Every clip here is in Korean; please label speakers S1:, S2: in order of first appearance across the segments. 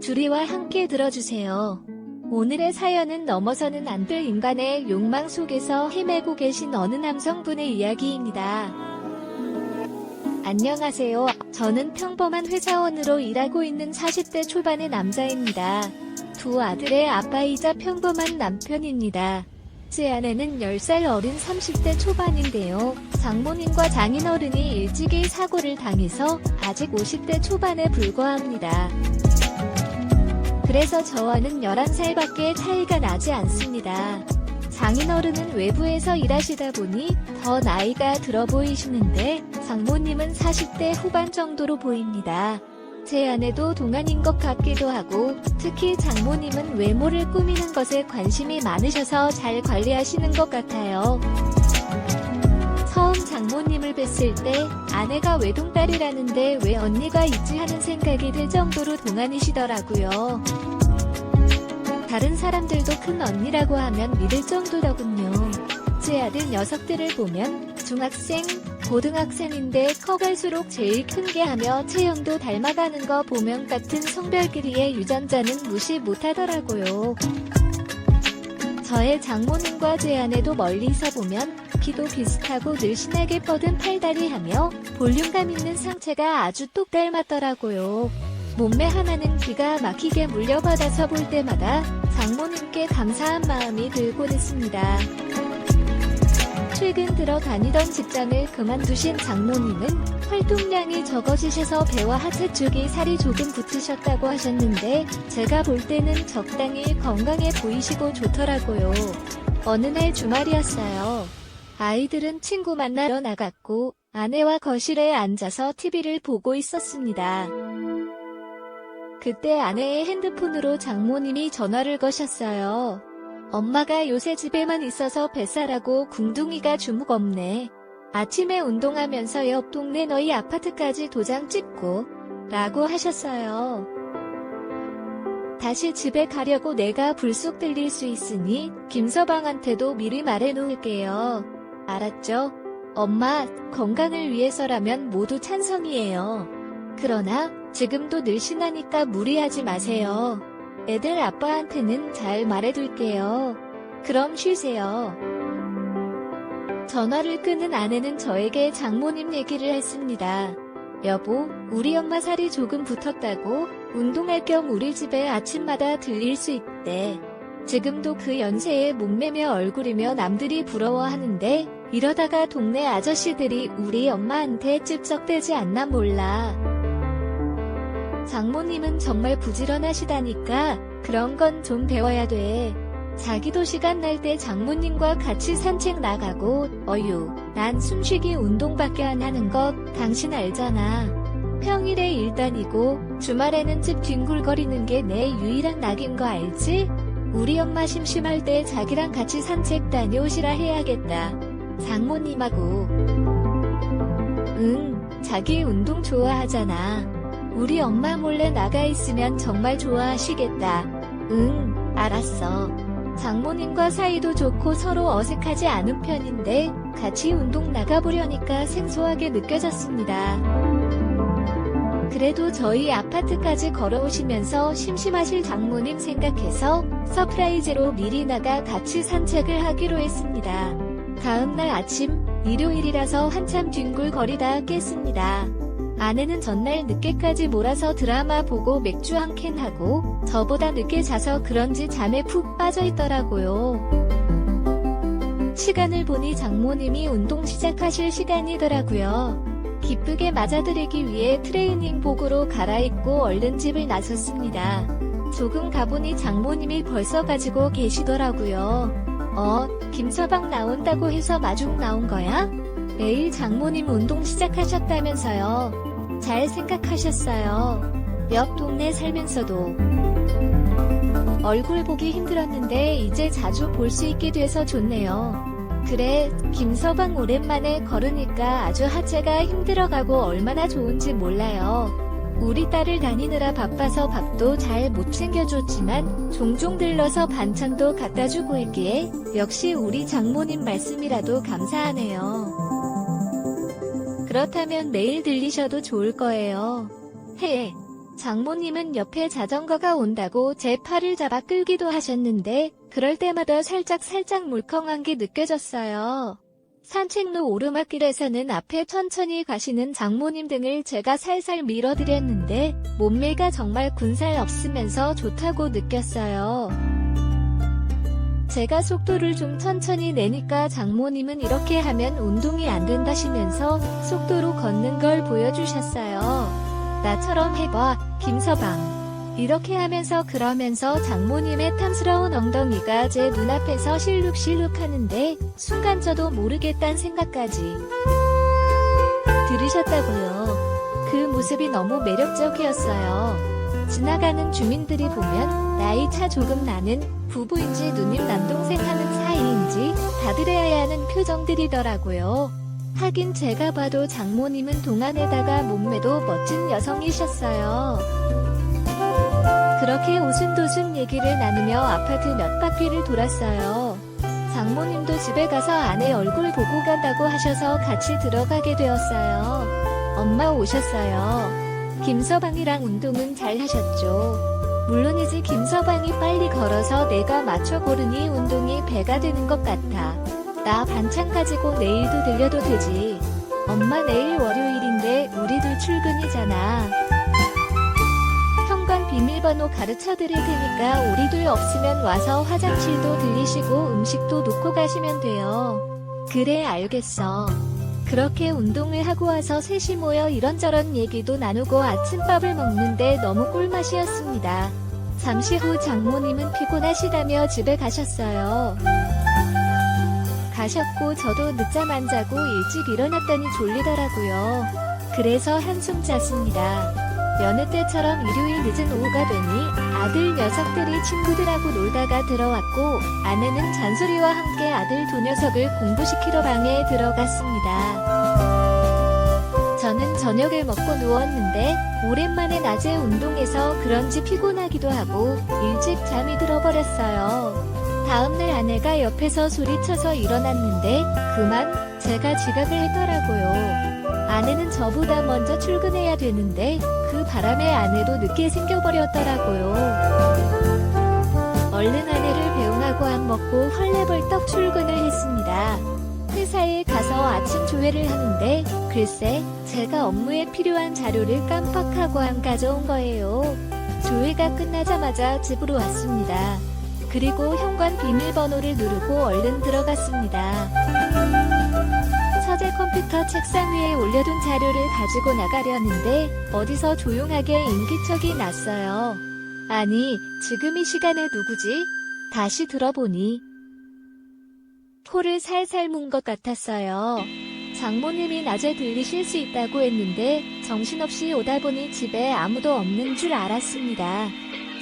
S1: 주리와 함께 들어주세요. 오늘의 사연은 넘어서는 안 될 인간의 욕망 속에서 헤매고 계신 어느 남성분의 이야기입니다. 안녕하세요. 저는 평범한 회사원으로 일하고 있는 40대 초반의 남자입니다. 두 아들의 아빠이자 평범한 남편입니다. 제 아내는 10살 어린 30대 초반인데요. 장모님과 장인어른이 일찍이 사고를 당해서 아직 50대 초반에 불과합니다. 그래서 저와는 11살밖에 차이가 나지 않습니다. 장인어른은 외부에서 일하시다 보니 더 나이가 들어 보이시는데 장모님은 40대 후반 정도로 보입니다. 제 아내도 동안인 것 같기도 하고 특히 장모님은 외모를 꾸미는 것에 관심이 많으셔서 잘 관리하시는 것 같아요. 처음 장모님을 뵀을 때 아내가 외동딸이라는데 왜 언니가 있지 하는 생각이 들 정도로 동안이시더라고요. 다른 사람들도 큰 언니라고 하면 믿을 정도더군요. 제 아들 녀석들을 보면 중학생, 고등학생인데 커갈수록 제일 큰 게 하며 체형도 닮아가는 거 보면 같은 성별끼리의 유전자는 무시 못하더라고요. 저의 장모님과 제 아내도 멀리서 보면 키도 비슷하고 늘씬하게 뻗은 팔다리 하며 볼륨감 있는 상체가 아주 똑 닮았더라고요. 몸매 하나는 기가 막히게 물려받아서 볼 때마다 장모님께 감사한 마음이 들곤 했습니다. 최근 들어 다니던 직장을 그만두신 장모님은 활동량이 적어지셔서 배와 하체 쪽이 살이 조금 붙으셨다고 하셨는데 제가 볼 때는 적당히 건강해 보이시고 좋더라고요. 어느 날 주말이었어요. 아이들은 친구 만나러 나갔고 아내와 거실에 앉아서 TV를 보고 있었습니다. 그때 아내의 핸드폰으로 장모님이 전화를 거셨어요. 엄마가 요새 집에만 있어서 뱃살하고 궁둥이가 주눅 없네. 아침에 운동하면서 옆 동네 너희 아파트까지 도장 찍고 라고 하셨어요. 다시 집에 가려고 내가 불쑥 들릴 수 있으니 김서방한테도 미리 말해놓을게요. 알았죠? 엄마, 건강을 위해서라면 모두 찬성이에요. 그러나 지금도 늘씬하니까 무리하지 마세요. 애들 아빠한테는 잘 말해둘게요. 그럼 쉬세요. 전화를 끊은 아내는 저에게 장모님 얘기를 했습니다. 여보, 우리 엄마 살이 조금 붙었다고 운동할 겸 우리 집에 아침마다 들릴 수 있대. 지금도 그 연세에 몸매며 얼굴이며 남들이 부러워하는데 이러다가 동네 아저씨들이 우리 엄마한테 찝쩍대지 않나 몰라. 장모님은 정말 부지런하시다니까 그런 건 좀 배워야 돼. 자기도 시간 날 때 장모님과 같이 산책 나가고 어휴, 난 숨쉬기 운동밖에 안 하는 것 당신 알잖아. 평일에 일 다니고 주말에는 집 뒹굴거리는 게 내 유일한 낙인 거 알지? 우리 엄마 심심할 때 자기랑 같이 산책 다녀오시라 해야겠다. 장모님하고. 응, 자기 운동 좋아하잖아. 우리 엄마 몰래 나가 있으면 정말 좋아하시겠다. 응, 알았어. 장모님과 사이도 좋고 서로 어색하지 않은 편인데 같이 운동 나가보려니까 생소하게 느껴졌습니다. 그래도 저희 아파트까지 걸어오시면서 심심하실 장모님 생각해서 서프라이즈로 미리 나가 같이 산책을 하기로 했습니다. 다음날 아침, 일요일이라서 한참 뒹굴거리다 깼습니다. 아내는 전날 늦게까지 몰아서 드라마 보고 맥주 한 캔 하고 저보다 늦게 자서 그런지 잠에 푹 빠져있더라고요. 시간을 보니 장모님이 운동 시작하실 시간이더라고요. 기쁘게 맞아들이기 위해 트레이닝복으로 갈아입고 얼른 집을 나섰습니다. 조금 가보니 장모님이 벌써 가지고 계시더라고요. 김서방 나온다고 해서 마중 나온 거야? 매일 장모님 운동 시작하셨다면서요. 잘 생각하셨어요. 옆 동네 살면서도. 얼굴 보기 힘들었는데 이제 자주 볼 수 있게 돼서 좋네요. 그래, 김서방 오랜만에 걸으니까 아주 하체가 힘들어가고 얼마나 좋은지 몰라요. 우리 딸을 다니느라 바빠서 밥도 잘 못 챙겨줬지만 종종 들러서 반찬도 갖다주고 있기에 역시 우리 장모님 말씀이라도 감사하네요. 그렇다면 매일 들리셔도 좋을 거예요. 장모님은 옆에 자전거가 온다고 제 팔을 잡아 끌기도 하셨는데 그럴 때마다 살짝 물컹한 게 느껴졌어요. 산책로 오르막길에서는 앞에 천천히 가시는 장모님 등을 제가 살살 밀어드렸는데 몸매가 정말 군살 없으면서 좋다고 느꼈어요. 제가 속도를 좀 천천히 내니까 장모님은 이렇게 하면 운동이 안 된다시면서 속도로 걷는 걸 보여주셨어요. 나처럼 해봐, 김서방. 이렇게 하면서 그러면서 장모님의 탐스러운 엉덩이가 제 눈앞에서 실룩실룩 하는데 순간 저도 모르게 딴 생각까지 들으셨다고요. 그 모습이 너무 매력적이었어요. 지나가는 주민들이 보면 나이 차 조금 나는 부부인지 누님 남동생 하는 사이인지 다들 해야 하는 표정들이더라고요. 하긴 제가 봐도 장모님은 동안에다가 몸매도 멋진 여성이셨어요. 그렇게 오순도순 얘기를 나누며 아파트 몇 바퀴를 돌았어요. 장모님도 집에 가서 아내 얼굴 보고 간다고 하셔서 같이 들어가게 되었어요. 엄마 오셨어요. 김서방이랑 운동은 잘 하셨죠? 물론이지 김서방이 빨리 걸어서 내가 맞춰 고르니 운동이 배가 되는 것 같아. 나 반찬 가지고 내일도 들려도 되지. 엄마 내일 월요일인데 우리도 출근이잖아. 현관 비밀번호 가르쳐 드릴 테니까 우리들 없으면 와서 화장실도 들리시고 음식도 놓고 가시면 돼요. 그래 알겠어. 그렇게 운동을 하고 와서 셋이 모여 이런저런 얘기도 나누고 아침밥을 먹는데 너무 꿀맛이었습니다. 잠시 후 장모님은 피곤하시다며 집에 가셨어요. 가셨고 저도 늦잠 안 자고 일찍 일어났더니 졸리더라고요. 그래서 한숨 잤습니다. 여느 때처럼 일요일 늦은 오후가 되니 아들 녀석들이 친구들하고 놀다가 들어왔고 아내는 잔소리와 함께 아들 두 녀석을 공부시키러 방에 들어갔습니다. 저는 저녁을 먹고 누웠는데 오랜만에 낮에 운동해서 그런지 피곤하기도 하고 일찍 잠이 들어버렸어요. 다음날 아내가 옆에서 소리쳐서 일어났는데 그만 제가 지각을 했더라고요. 아내는 저보다 먼저 출근해야 되는데 그 바람에 아내도 늦게 생겨버렸더라고요. 얼른 아내를 배웅하고 안 먹고 헐레벌떡 출근을 했습니다. 회사에 가서 아침 조회를 하는데 글쎄 제가 업무에 필요한 자료를 깜빡하고 안 가져온 거예요. 조회가 끝나자마자 집으로 왔습니다. 그리고 현관 비밀번호를 누르고 얼른 들어갔습니다. 서재 컴퓨터 책상 위에 올려둔 자료를 가지고 나가려는데 어디서 조용하게 인기척이 났어요. 아니, 지금 이 시간에 누구지? 다시 들어보니 코를 살살 문 것 같았어요. 장모님이 낮에 들리실 수 있다고 했는데 정신없이 오다 보니 집에 아무도 없는 줄 알았습니다.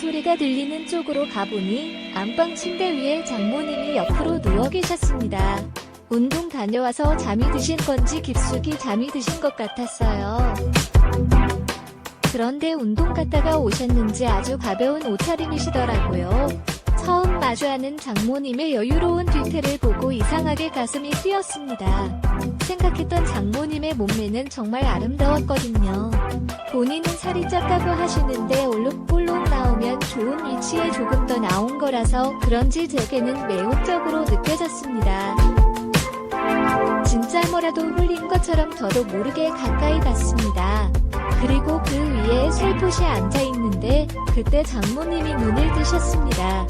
S1: 소리가 들리는 쪽으로 가보니 안방 침대 위에 장모님이 옆으로 누워 계셨습니다. 운동 다녀와서 잠이 드신 건지 깊숙이 잠이 드신 것 같았어요. 그런데 운동 갔다가 오셨는지 아주 가벼운 옷차림이시더라고요. 처음 마주하는 장모님의 여유로운 뒤태를 보고 이상하게 가슴이 뛰었습니다. 생각했던 장모님의 몸매는 정말 아름다웠거든요. 본인은 살이 쪘다고 하시는데 올록볼록 나오면 좋은 위치에 조금 더 나온 거라서 그런지 제게는 매혹적으로 느껴졌습니다. 진짜 뭐라도 홀린 것처럼 저도 모르게 가까이 갔습니다. 그리고 그 위에 살포시 앉아있는데 그때 장모님이 눈을 뜨셨습니다.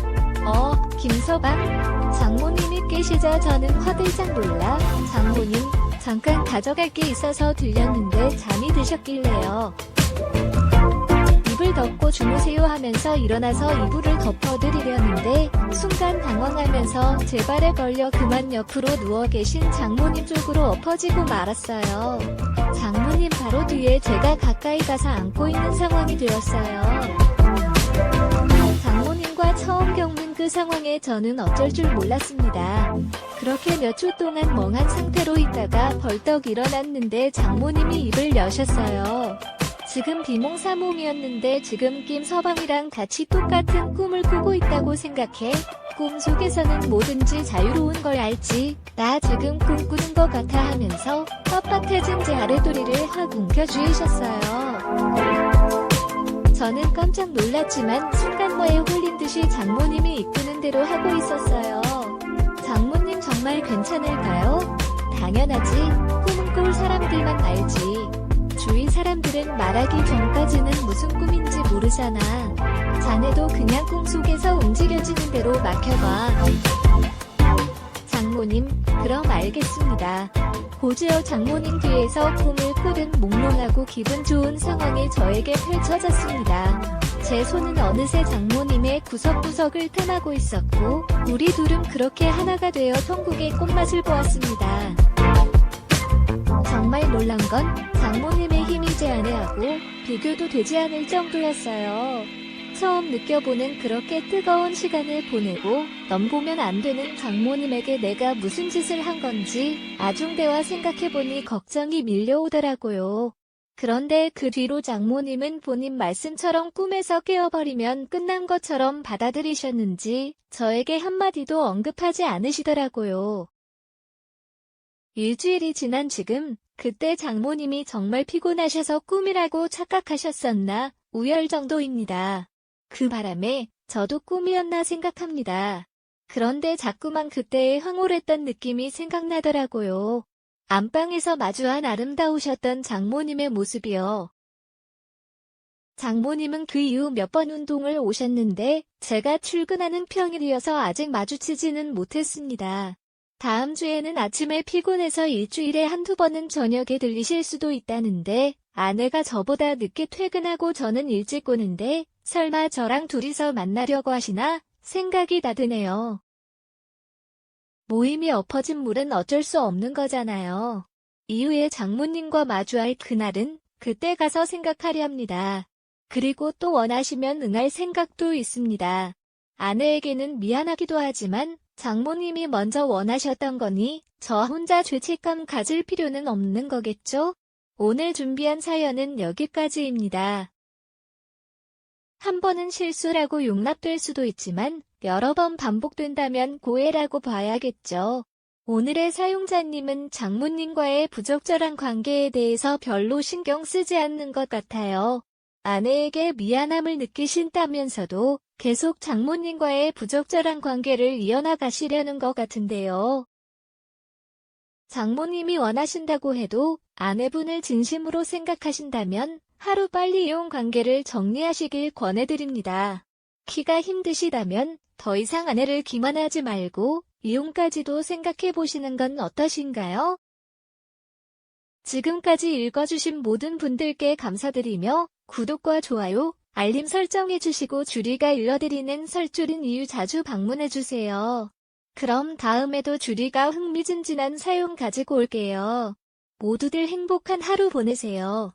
S1: 김서방? 장모님이 깨시자 저는 화들짝 놀라 장모님 잠깐 가져갈 게 있어서 들렸는데 잠이 드셨길래요. 이불 덮고 주무세요 하면서 일어나서 이불을 덮어드리려는데 순간 당황하면서 제 발에 걸려 그만 옆으로 누워 계신 장모님 쪽으로 엎어지고 말았어요. 장모님 바로 뒤에 제가 가까이 가서 안고 있는 상황이 되었어요. 장모님과 처음 겪는 그 상황에 저는 어쩔 줄 몰랐습니다. 그렇게 몇 초 동안 멍한 상태로 있다가 벌떡 일어났는데 장모님이 입을 여셨어요. 지금 비몽사몽이었는데 지금 김서방이랑 같이 똑같은 꿈을 꾸고 있다고 생각해? 꿈속에서는 뭐든지 자유로운 걸 알지. 나 지금 꿈꾸는 것 같아 하면서 뻣뻣해진 제 아랫도리를 확 움켜쥐으셨어요. 저는 깜짝 놀랐지만 순간 뭐에 홀린 듯이 장모님이 이끄는 대로 하고 있었어요. 장모님 정말 괜찮을까요? 당연하지. 꿈은 꿀 사람들만 알지. 주위 사람들은 말하기 전까지는 무슨 꿈인지 모르잖아. 자네도 그냥 꿈속에서 움직여지는 대로 맡겨봐. 장모님, 그럼 알겠습니다. 고지어 장모님 뒤에서 꿈을 꾸듯 몽롱하고 기분 좋은 상황이 저에게 펼쳐졌습니다. 제 손은 어느새 장모님의 구석구석을 탐하고 있었고 우리 둘은 그렇게 하나가 되어 천국의 꽃맛을 보았습니다. 정말 놀란 건 장모님의 힘이 제한해하고 비교도 되지 않을 정도였어요. 처음 느껴보는 그렇게 뜨거운 시간을 보내고 넘보면 안 되는 장모님에게 내가 무슨 짓을 한 건지 아중대와 생각해보니 걱정이 밀려오더라고요. 그런데 그 뒤로 장모님은 본인 말씀처럼 꿈에서 깨어버리면 끝난 것처럼 받아들이셨는지 저에게 한마디도 언급하지 않으시더라고요. 일주일이 지난 지금 그때 장모님이 정말 피곤하셔서 꿈이라고 착각하셨었나 우열 정도입니다. 그 바람에 저도 꿈이었나 생각합니다. 그런데 자꾸만 그때의 황홀했던 느낌이 생각나더라고요. 안방에서 마주한 아름다우셨던 장모님의 모습이요. 장모님은 그 이후 몇 번 운동을 오셨는데 제가 출근하는 평일이어서 아직 마주치지는 못했습니다. 다음 주에는 아침에 피곤해서 일주일에 한두 번은 저녁에 들리실 수도 있다는데 아내가 저보다 늦게 퇴근하고 저는 일찍 오는데 설마 저랑 둘이서 만나려고 하시나 생각이 나드네요. 모임이 엎어진 물은 어쩔 수 없는 거잖아요. 이후에 장모님과 마주할 그날은 그때 가서 생각하려 합니다. 그리고 또 원하시면 응할 생각도 있습니다. 아내에게는 미안하기도 하지만 장모님이 먼저 원하셨던 거니 저 혼자 죄책감 가질 필요는 없는 거겠죠? 오늘 준비한 사연은 여기까지입니다. 한 번은 실수라고 용납될 수도 있지만 여러 번 반복된다면 고해라고 봐야겠죠. 오늘의 사용자님은 장모님과의 부적절한 관계에 대해서 별로 신경 쓰지 않는 것 같아요. 아내에게 미안함을 느끼신다면서도 계속 장모님과의 부적절한 관계를 이어나가시려는 것 같은데요. 장모님이 원하신다고 해도 아내분을 진심으로 생각하신다면 하루빨리 이혼 관계를 정리하시길 권해드립니다. 키가 힘드시다면 더 이상 아내를 기만하지 말고 이혼까지도 생각해보시는 건 어떠신가요? 지금까지 읽어주신 모든 분들께 감사드리며 구독과 좋아요, 알림 설정해주시고 주리가 읽어드리는 설줄인 이유 자주 방문해주세요. 그럼 다음에도 주리가 흥미진진한 사연 가지고 올게요. 모두들 행복한 하루 보내세요.